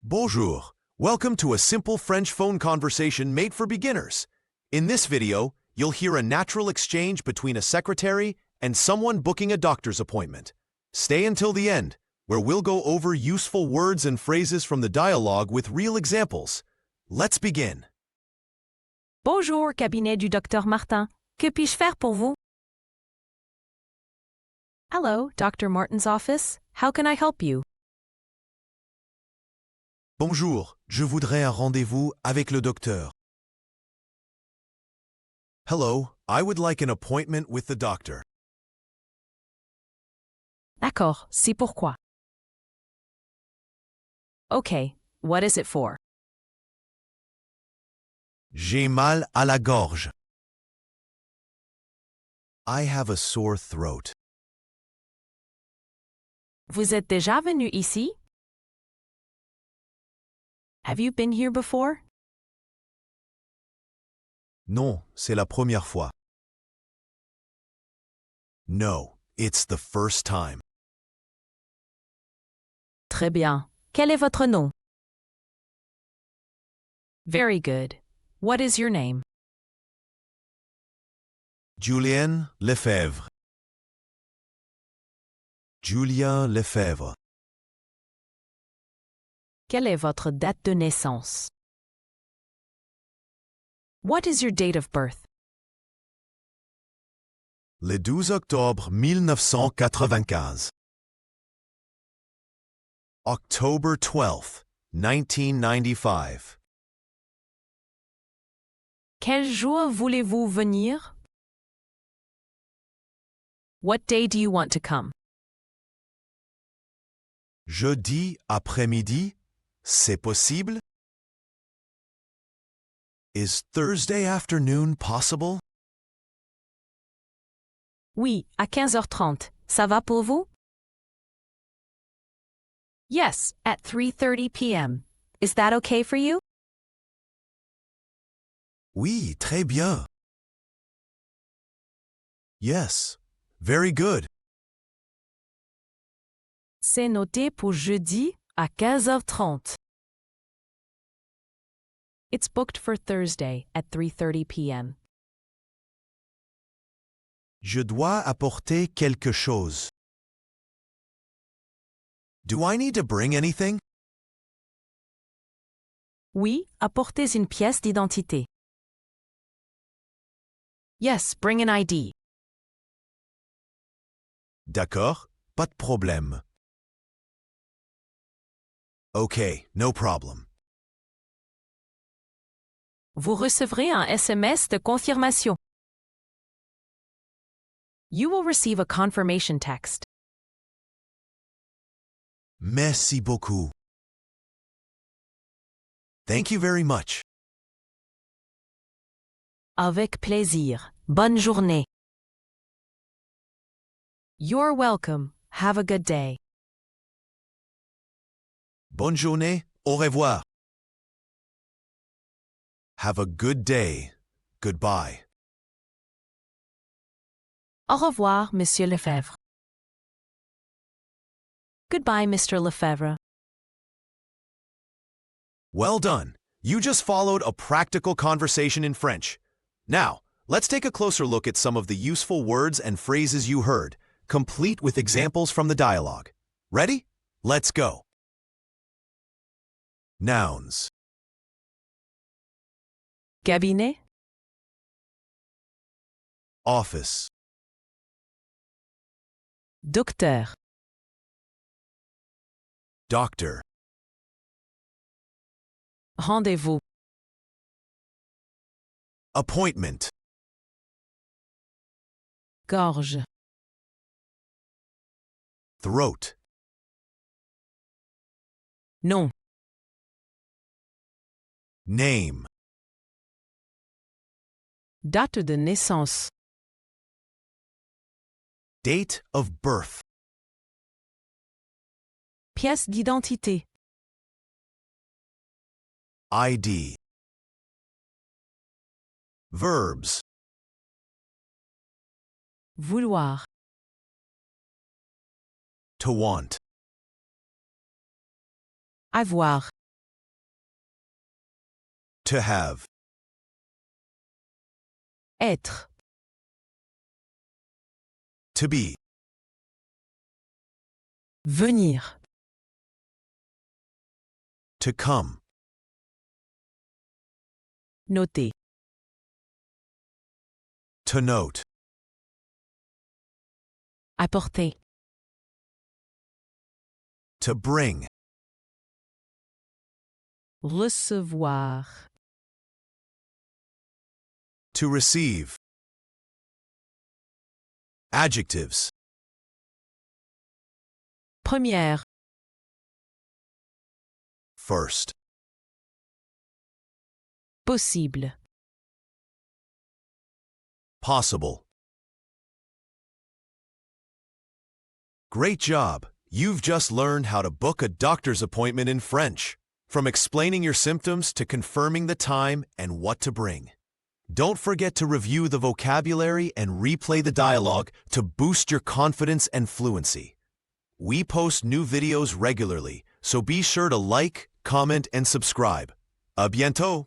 Bonjour. Welcome to a simple French phone conversation made for beginners. In this video, you'll hear a natural exchange between a secretary and someone booking a doctor's appointment. Stay until the end, where we'll go over useful words and phrases from the dialogue with real examples. Let's begin. Bonjour, cabinet du docteur Martin. Que puis-je faire pour vous? Hello, Dr. Martin's office. How can I help you? Bonjour, je voudrais un rendez-vous avec le docteur. Hello, I would like an appointment with the doctor. D'accord, c'est pourquoi. Okay, what is it for? J'ai mal à la gorge. I have a sore throat. Vous êtes déjà venu ici? Have you been here before? Non, c'est la première fois. No, it's the first time. Très bien. Quel est votre nom? Very good. What is your name? Julien Lefebvre. Julien Lefebvre. Quelle est votre date de naissance? What is your date of birth? Le 12 octobre 1995. October 12th, 1995. Quel jour voulez-vous venir? What day do you want to come? Jeudi après-midi, c'est possible? Is Thursday afternoon possible? Oui, à 15h30. Ça va pour vous? Yes, at 3:30 p.m. Is that okay for you? Oui, très bien. Yes, very good. C'est noté pour jeudi à 15h30. It's booked for Thursday at 3:30 p.m. Je dois apporter quelque chose. Do I need to bring anything? Oui, apportez une pièce d'identité. Yes, bring an ID. D'accord, pas de problème. Okay, no problem. Vous recevrez un SMS de confirmation. You will receive a confirmation text. Merci beaucoup. Thank you very much. Avec plaisir. Bonne journée. You're welcome. Have a good day. Bonne journée, au revoir. Have a good day. Goodbye. Au revoir, Monsieur Lefebvre. Goodbye, Mr. Lefebvre. Well done. You just followed a practical conversation in French. Now, let's take a closer look at some of the useful words and phrases you heard, complete with examples from the dialogue. Ready? Let's go. Nouns. Cabinet, Office. docteur, Doctor. rendez-vous, Appointment. gorge, Throat. nom, Name. date de naissance, Date of birth. pièce d'identité, ID. Verbs. vouloir, To want. avoir, To have. Être. To be. Venir. To come. Noter. To note. Apporter. To bring. Recevoir. To receive. Adjectives. Première. First. Possible. Possible. Great job! You've just learned how to book a doctor's appointment in French, from explaining your symptoms to confirming the time and what to bring. Don't forget to review the vocabulary and replay the dialogue to boost your confidence and fluency. We post new videos regularly, so be sure to like, comment, and subscribe. À bientôt!